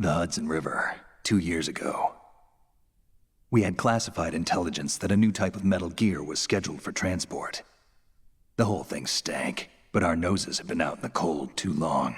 The Hudson River, 2 years ago. We had classified intelligence that a new type of metal gear was scheduled for transport. The whole thing stank, but our noses have been out in the cold too long.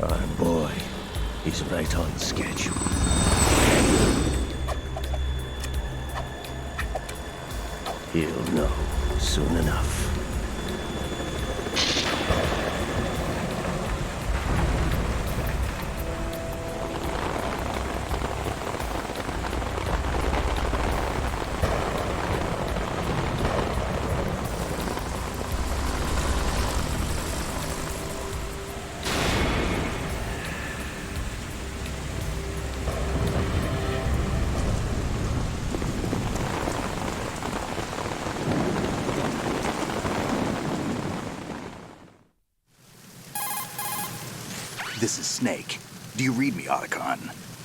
Our boy, he's right on schedule. He'll know soon enough. This is Snake. Do you read me, Otacon?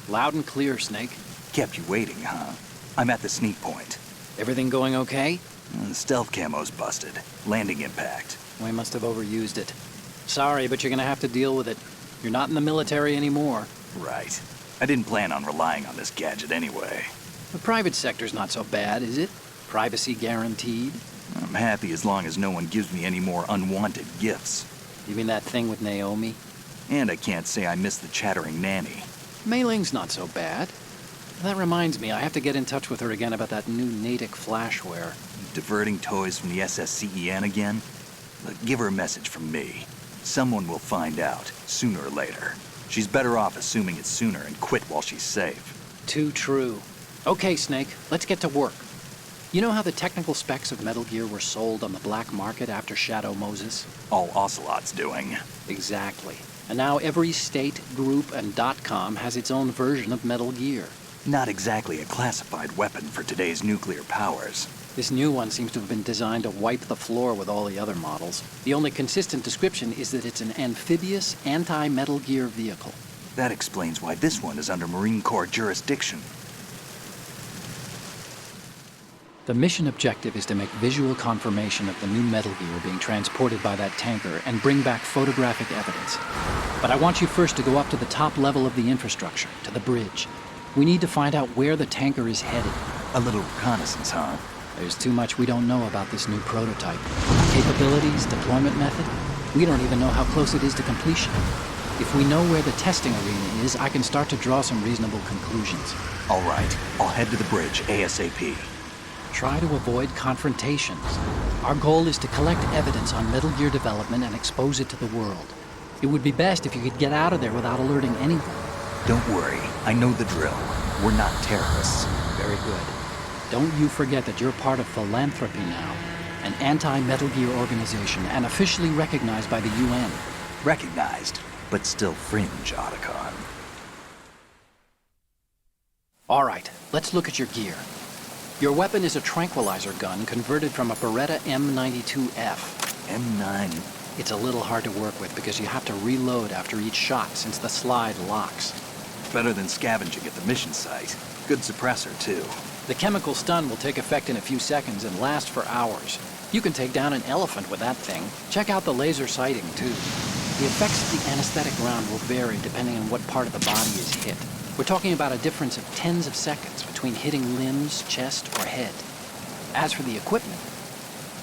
Loud and clear, Snake. Kept you waiting, huh? I'm at the sneak point. Everything going okay? The stealth camo's busted. Landing impact. We must have overused it. Sorry, but you're gonna have to deal with it. You're not in the military anymore. Right. I didn't plan on relying on this gadget anyway. The private sector's not so bad, is it? Privacy guaranteed? I'm happy as long as no one gives me any more unwanted gifts. You mean that thing with Naomi? And I can't say I miss the chattering nanny. Mei Ling's not so bad. That reminds me, I have to get in touch with her again about that new Natick flashware. Diverting toys from the SSCEN again? Look, give her a message from me. Someone will find out, sooner or later. She's better off assuming it's sooner and quit while she's safe. Too true. Okay, Snake, let's get to work. You know how the technical specs of Metal Gear were sold on the black market after Shadow Moses? All Ocelot's doing. Exactly. And now every state, group, and .com has its own version of Metal Gear. Not exactly a classified weapon for today's nuclear powers. This new one seems to have been designed to wipe the floor with all the other models. The only consistent description is that it's an amphibious, anti-Metal Gear vehicle. That explains why this one is under Marine Corps jurisdiction. The mission objective is to make visual confirmation of the new Metal Gear being transported by that tanker and bring back photographic evidence. But I want you first to go up to the top level of the infrastructure, to the bridge. We need to find out where the tanker is headed. A little reconnaissance, huh? There's too much we don't know about this new prototype. Capabilities, deployment method. We don't even know how close it is to completion. If we know where the testing arena is, I can start to draw some reasonable conclusions. All right, I'll head to the bridge ASAP. Try to avoid confrontations. Our goal is to collect evidence on Metal Gear development and expose it to the world. It would be best if you could get out of there without alerting anyone. Don't worry, I know the drill. We're not terrorists. Very good. Don't you forget that you're part of Philanthropy now, an anti-Metal Gear organization and officially recognized by the UN. Recognized, but still fringe, Otacon. All right, let's look at your gear. Your weapon is a tranquilizer gun converted from a Beretta M92F. M9. It's a little hard to work with because you have to reload after each shot since the slide locks. Better than scavenging at the mission site. Good suppressor, too. The chemical stun will take effect in a few seconds and last for hours. You can take down an elephant with that thing. Check out the laser sighting, too. The effects of the anesthetic round will vary depending on what part of the body is hit. We're talking about a difference of tens of seconds between hitting limbs, chest, or head. As for the equipment...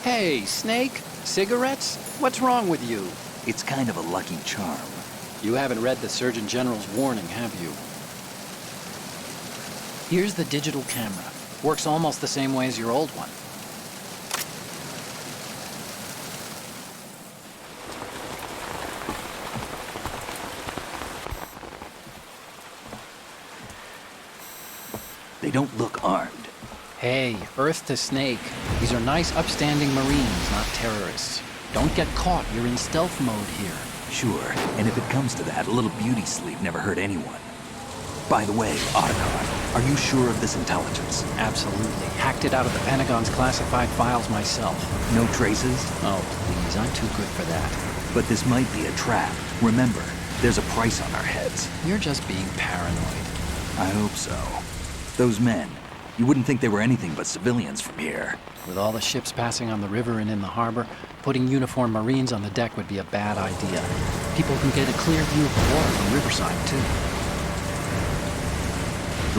Hey, Snake? Cigarettes? What's wrong with you? It's kind of a lucky charm. You haven't read the Surgeon General's warning, have you? Here's the digital camera. Works almost the same way as your old one. They don't look armed. Hey, Earth to Snake. These are nice, upstanding Marines, not terrorists. Don't get caught. You're in stealth mode here. Sure, and if it comes to that, a little beauty sleep never hurt anyone. By the way, Otacon, are you sure of this intelligence? Absolutely. Hacked it out of the Pentagon's classified files myself. No traces? Oh, please, I'm too good for that. But this might be a trap. Remember, there's a price on our heads. You're just being paranoid. I hope so. Those men, you wouldn't think they were anything but civilians from here. With all the ships passing on the river and in the harbor, putting uniformed Marines on the deck would be a bad idea. People can get a clear view of the water from Riverside, too.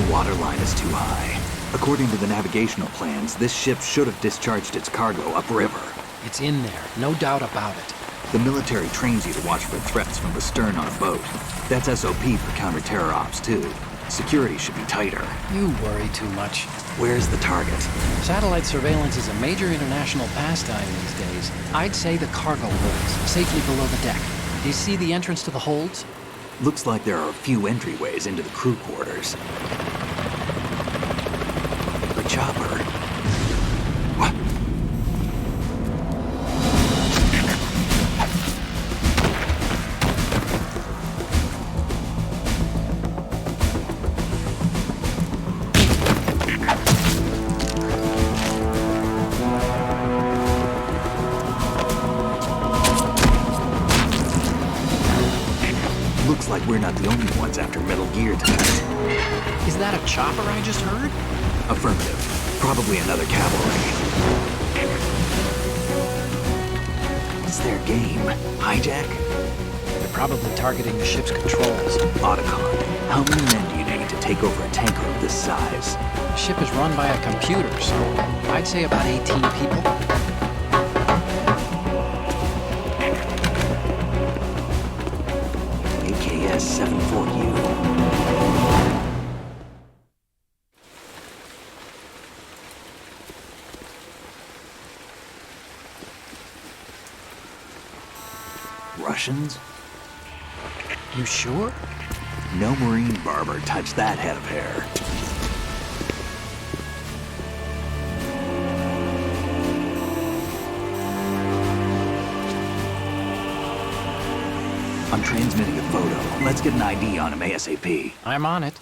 The water line is too high. According to the navigational plans, this ship should have discharged its cargo upriver. It's in there, no doubt about it. The military trains you to watch for threats from the stern on a boat. That's SOP for counter-terror ops, too. Security should be tighter. You worry too much. Where's the target? Satellite surveillance is a major international pastime these days. I'd say the cargo holds, safely below the deck. Do you see the entrance to the holds? Looks like there are a few entryways into the crew quarters. The chopper. What? Looks like we're not the only ones after Metal Gear tonight. Is that a chopper I just heard? Affirmative. Probably another cavalry. It's their game. Hijack? They're probably targeting the ship's controls. Otacon, how many men do you need to take over a tanker of this size? The ship is run by a computer, so I'd say about 18 people. AKS 74U. Russians? You sure? No Marine barber touched that head of hair. I'm transmitting a photo. Let's get an ID on him ASAP. I'm on it.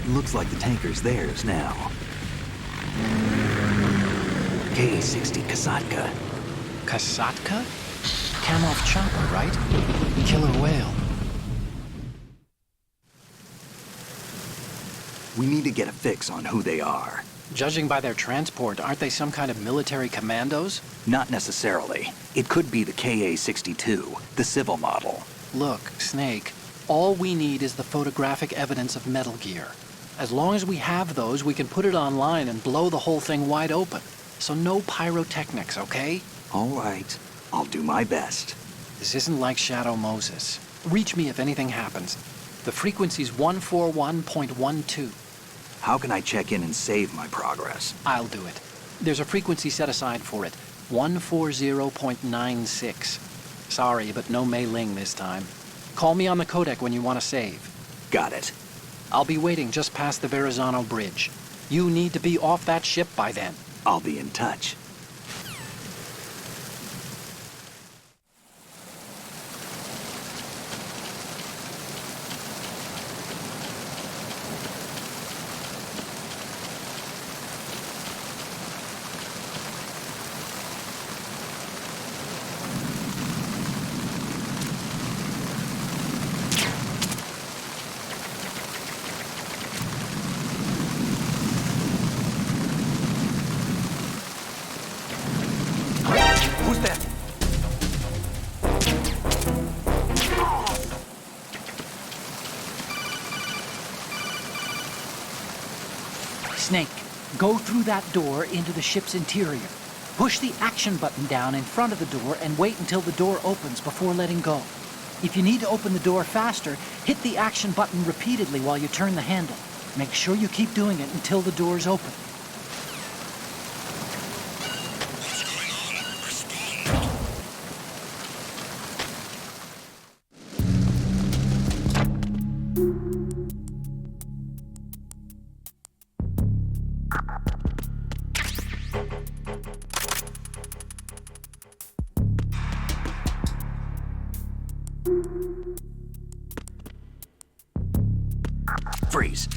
Looks like the tanker's theirs now. Ka-60 Kasatka. Kasatka? Kamov chopper, right? Killer whale. We need to get a fix on who they are. Judging by their transport, aren't they some kind of military commandos? Not necessarily. It could be the Ka-62, the civil model. Look, Snake, all we need is the photographic evidence of Metal Gear. As long as we have those, we can put it online and blow the whole thing wide open. So no pyrotechnics, okay? All right. I'll do my best. This isn't like Shadow Moses. Reach me if anything happens. The frequency's 141.12. How can I check in and save my progress? I'll do it. There's a frequency set aside for it. 140.96. Sorry, but no Mei Ling this time. Call me on the codec when you want to save. Got it. I'll be waiting just past the Verrazano Bridge. You need to be off that ship by then. I'll be in touch. Who's that? Snake, go through that door into the ship's interior. Push the action button down in front of the door and wait until the door opens before letting go. If you need to open the door faster, hit the action button repeatedly while you turn the handle. Make sure you keep doing it until the door's open. Freeze.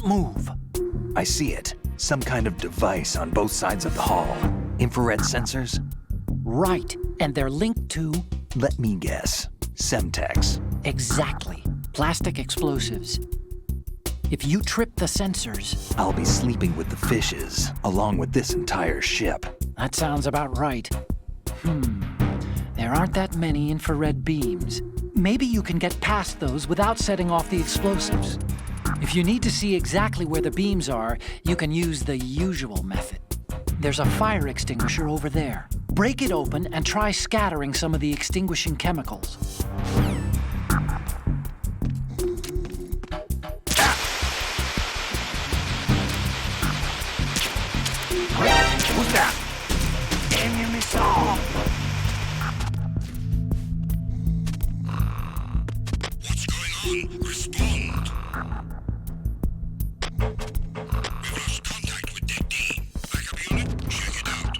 Don't move. I see it. Some kind of device on both sides of the hall. Infrared sensors? Right, and they're linked to... Let me guess. Semtex. Exactly. Plastic explosives. If you trip the sensors... I'll be sleeping with the fishes, along with this entire ship. That sounds about right. There aren't that many infrared beams. Maybe you can get past those without setting off the explosives. If you need to see exactly where the beams are, you can use the usual method. There's a fire extinguisher over there. Break it open and try scattering some of the extinguishing chemicals. Who's that? Enemy saw! What's going on? Respond. We've lost contact with Deck D. Backup unit, check it out.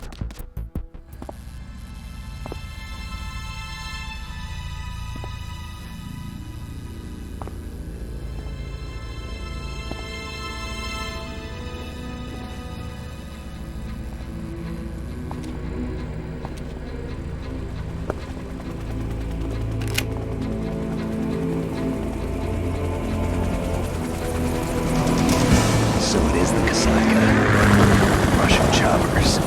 So it is the Kasaka. Russian choppers.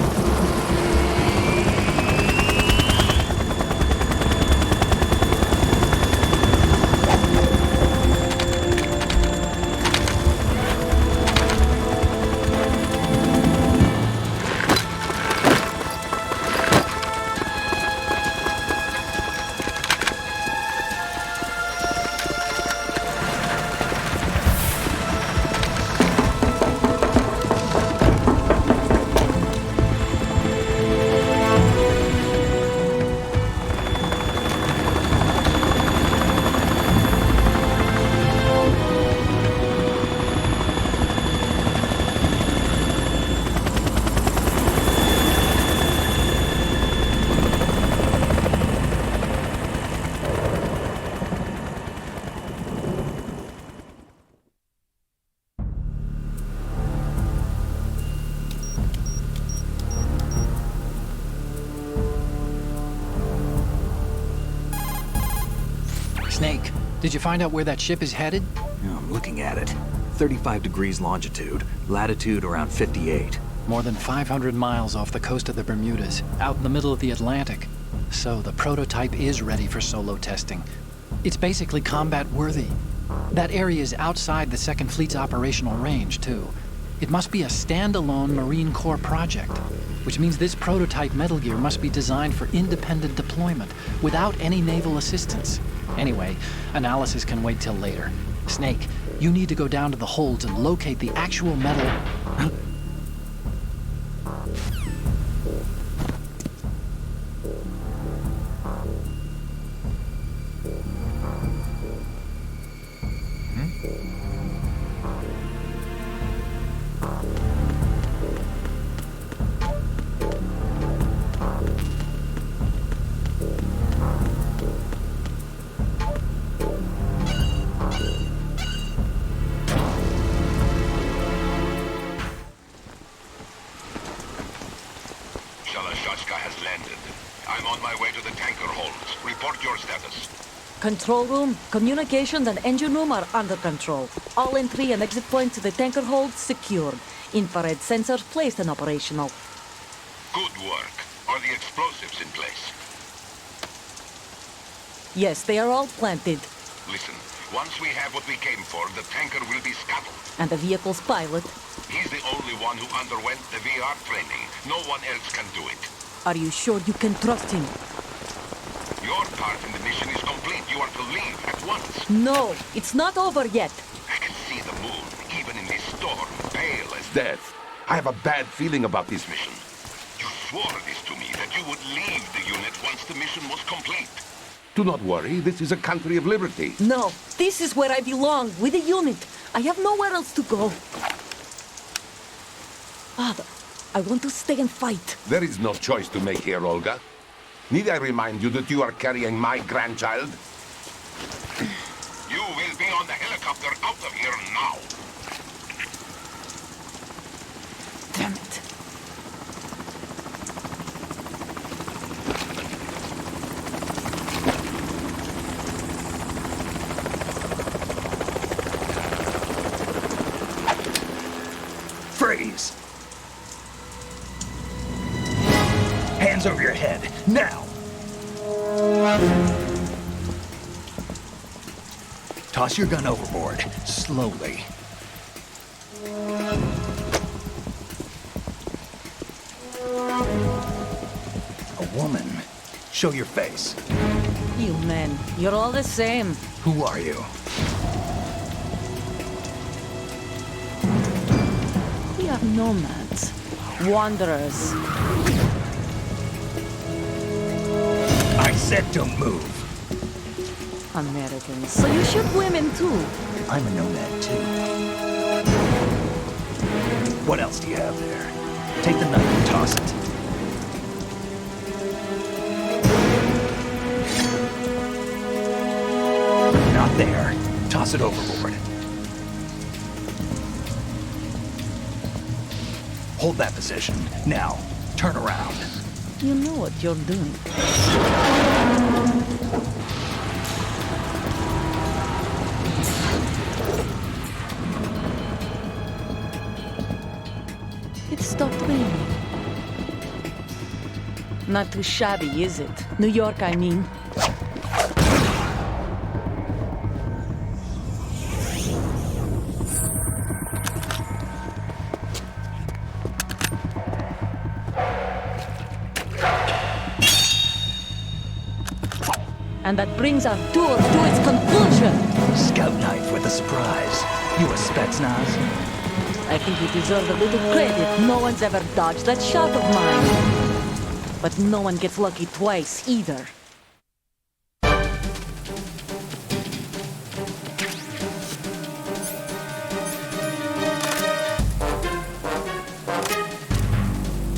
Snake, did you find out where that ship is headed? I'm looking at it. 35 degrees longitude, latitude around 58. More than 500 miles off the coast of the Bermudas, out in the middle of the Atlantic. So the prototype is ready for solo testing. It's basically combat worthy. That area is outside the Second Fleet's operational range, too. It must be a standalone Marine Corps project, which means this prototype Metal Gear must be designed for independent deployment, without any naval assistance. Anyway, analysis can wait till later. Snake, you need to go down to the holds and locate the actual metal... Has landed. I'm on my way to the tanker holds. Report your status. Control room, communications and engine room are under control. All entry and exit points to the tanker hold secured. Infrared sensors placed and operational. Good work. Are the explosives in place? Yes, they are all planted. Listen, once we have what we came for, the tanker will be scuttled. And the vehicle's pilot. He's the only one who underwent the VR training. No one else can do it. Are you sure you can trust him? Your part in the mission is complete. You are to leave at once. No, it's not over yet. I can see the moon, even in this storm, pale as death. I have a bad feeling about this mission. You swore this to me, that you would leave the unit once the mission was complete. Do not worry, this is a country of liberty. No, this is where I belong, with the unit. I have nowhere else to go. Father, I want to stay and fight. There is no choice to make here, Olga. Need I remind you that you are carrying my grandchild? You will be on the helicopter out of here now. these. Hands over your head, now! Toss your gun overboard, slowly. A woman. Show your face. You men, you're all the same. Who are you? We are nomads. Wanderers. I said don't move. Americans. So you shoot women too. I'm a nomad too. What else do you have there? Take the knife and toss it. Not there. Toss it overboard. Hold that position. Now, turn around. You know what you're doing. It stopped raining. Not too shabby, is it? New York, I mean. And that brings our tour to its conclusion. Scout knife with a surprise. You a Spetsnaz? I think you deserve a little credit. No one's ever dodged that shot of mine. But no one gets lucky twice, either.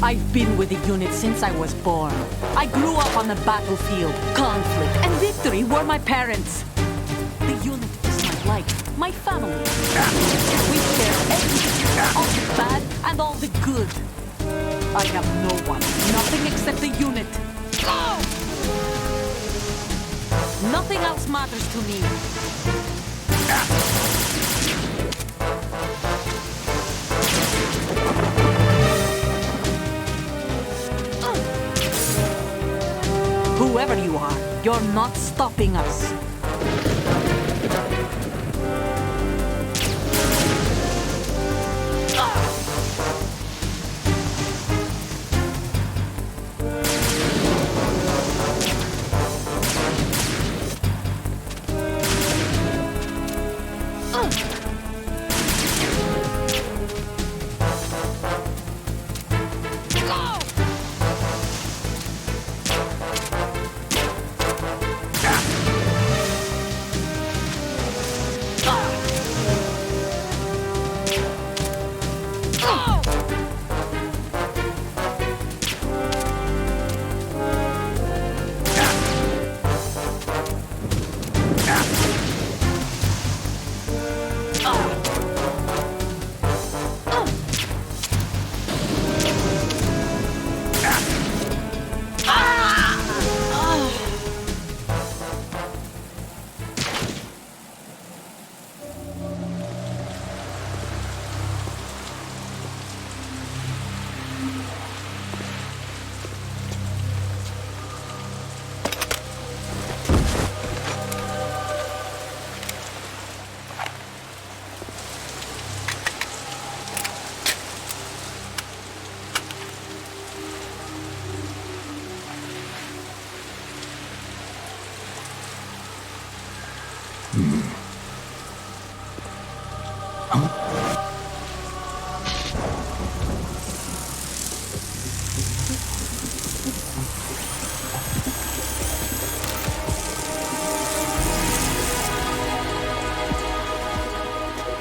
I've been with the unit since I was born. I grew up on the battlefield. Conflict and victory were my parents. The unit is my life, my family. We share everything, all the bad and all the good. I have no one, nothing except the unit. Nothing else matters to me. Whoever you are, you're not stopping us.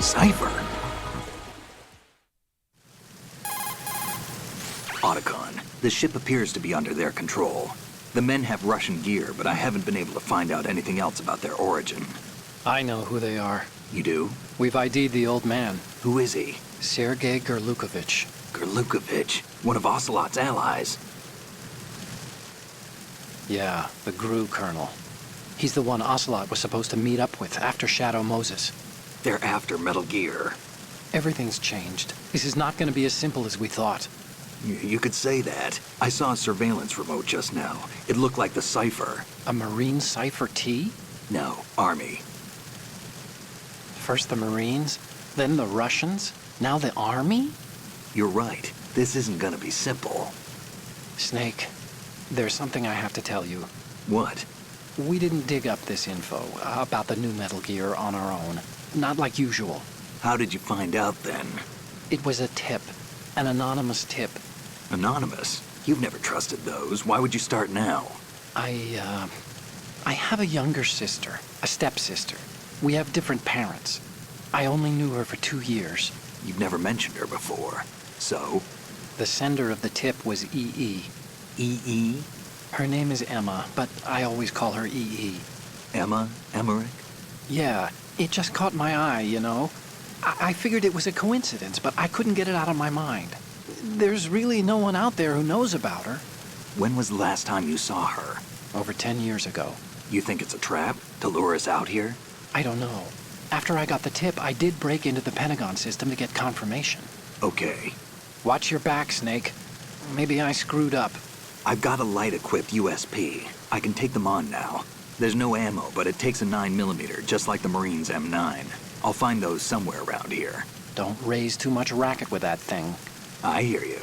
Cipher. Otacon, the ship appears to be under their control. The men have Russian gear, but I haven't been able to find out anything else about their origin. I know who they are. You do? We've ID'd the old man, Who is he? Sergei Gerlukovich. Gerlukovich, one of Ocelot's allies. Yeah, the GRU colonel. He's the one Ocelot was supposed to meet up with after Shadow Moses. They're after Metal Gear. Everything's changed. This is not going to be as simple as we thought. You could say that. I saw a surveillance remote just now. It looked like the cipher. A Marine Cipher T? No, Army. First the Marines, then the Russians, now the Army? You're right. This isn't gonna be simple. Snake, there's something I have to tell you. What? We didn't dig up this info about the new Metal Gear on our own. Not like usual. How did you find out then? It was a tip. An anonymous tip. Anonymous? You've never trusted those. Why would you start now? I have a younger sister, a stepsister. We have different parents. I only knew her for 2 years. You've never mentioned her before. So? The sender of the tip was EE. EE? Her name is Emma, but I always call her EE. Emma? Emmerich? Yeah, it just caught my eye, you know? I figured it was a coincidence, but I couldn't get it out of my mind. There's really no one out there who knows about her. When was the last time you saw her? Over 10 years ago. You think it's a trap? To lure us out here? I don't know. After I got the tip, I did break into the Pentagon system to get confirmation. Okay. Watch your back, Snake. Maybe I screwed up. I've got a light-equipped USP. I can take them on now. There's no ammo, but it takes a 9mm, just like the Marines' M9. I'll find those somewhere around here. Don't raise too much racket with that thing. I hear you.